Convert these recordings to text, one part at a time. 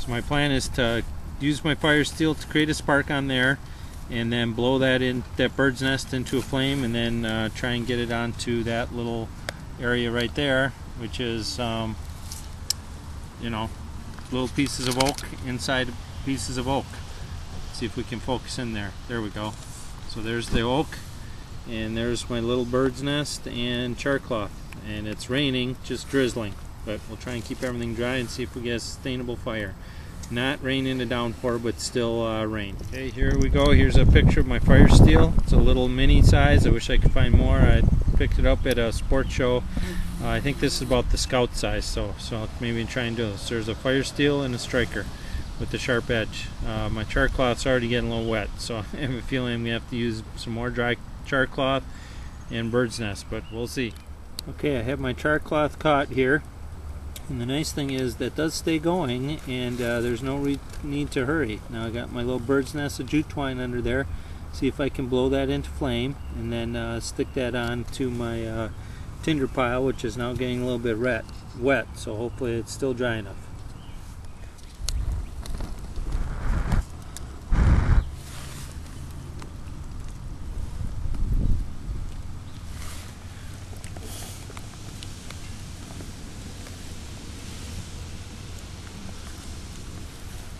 So my plan is to use my fire steel to create a spark on there, and then blow that bird's nest into a flame, and then try and get it onto that little area right there, which is you know, little pieces of oak inside pieces of oak. See if we can focus in there. There we go. So there's the oak, and there's my little bird's nest and charclothe, and it's raining, just drizzling, but we'll try and keep everything dry and see if we get a sustainable fire. Not rain in a downpour, but still rain. Okay, here we go. Here's a picture of my fire steel. It's a little mini size. I wish I could find more. I picked it up at a sports show. I think this is about the scout size, so maybe try and do this. There's a fire steel and a striker with the sharp edge. My charcloth's already getting a little wet, so I have a feeling I'm going to have to use some more dry charclothe and bird's nest, but we'll see. Okay, I have my charclothe caught here, and the nice thing is that does stay going, and there's no need to hurry. Now I got my little bird's nest of jute twine under there. See if I can blow that into flame, and then stick that on to my tinder pile, which is now getting a little bit wet, so hopefully it's still dry enough.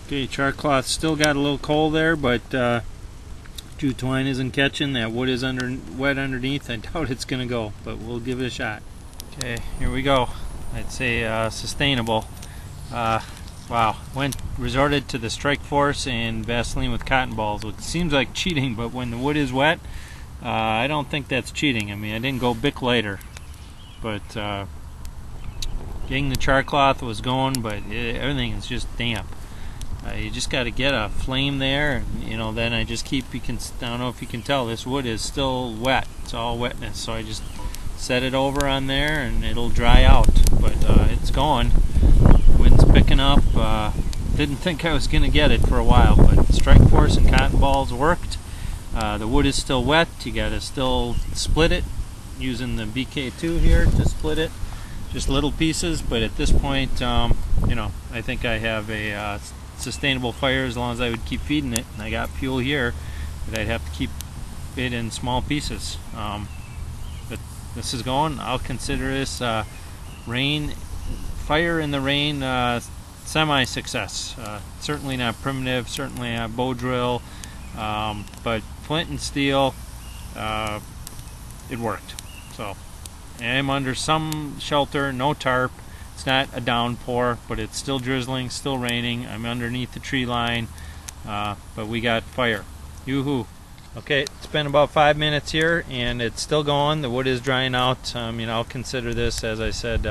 Okay, charclothe still got a little coal there, but jute twine isn't catching. That wood is wet underneath. I doubt it's going to go, but we'll give it a shot. Okay, here we go. I'd say sustainable. Wow, resorted to the strike force and Vaseline with cotton balls, which seems like cheating, but when the wood is wet, I don't think that's cheating. I mean, I didn't go Bic lighter, but getting the charclothe was going, but everything is just damp. You just got to get a flame there, and then I just keep, I don't know if you can tell, this wood is still wet. It's all wetness, so I just set it over on there and it'll dry out, but it's going. Wind's picking up. Didn't think I was going to get it for a while, but strike force and cotton balls worked. The wood is still wet. You got to still split it using the BK2 here to split it, just little pieces, but at this point I think I have a sustainable fire as long as I would keep feeding it, and I got fuel here, but I'd have to keep it in small pieces. But this is going. I'll consider this fire in the rain semi-success. Certainly not primitive, certainly not bow drill, but flint and steel, it worked. So I'm under some shelter, no tarp. It's not a downpour, but it's still drizzling, still raining. I'm underneath the tree line, but we got fire. Yoo-hoo. Okay, it's been about 5 minutes here, and it's still going. The wood is drying out. I'll consider this, as I said,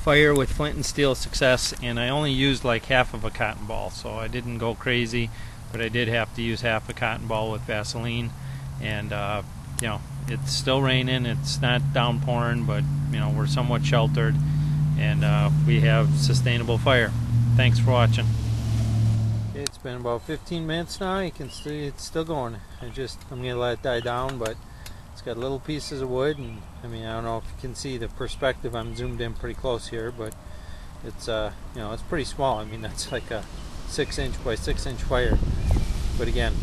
fire with flint and steel success, and I only used like half of a cotton ball, so I didn't go crazy, but I did have to use half a cotton ball with Vaseline, and it's still raining. It's not downpouring, but we're somewhat sheltered, and we have sustainable fire. Thanks for watching. Okay, it's been about 15 minutes now. You can see it's still going. I'm gonna let it die down, but it's got little pieces of wood, and I don't know if you can see the perspective. I'm zoomed in pretty close here, but it's it's pretty small. That's like a 6-inch by 6-inch fire. But again,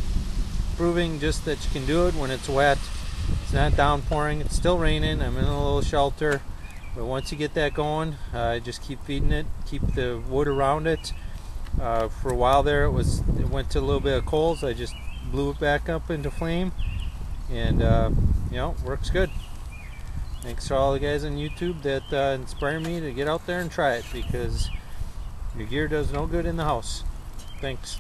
proving just that you can do it when it's wet. It's not downpouring, it's still raining. I'm in a little shelter, but once you get that going, just keep feeding it, keep the wood around it. For a while there, it went to a little bit of coals. I just blew it back up into flame, and works good. Thanks to all the guys on YouTube that inspire me to get out there and try it, because your gear does no good in the house. Thanks.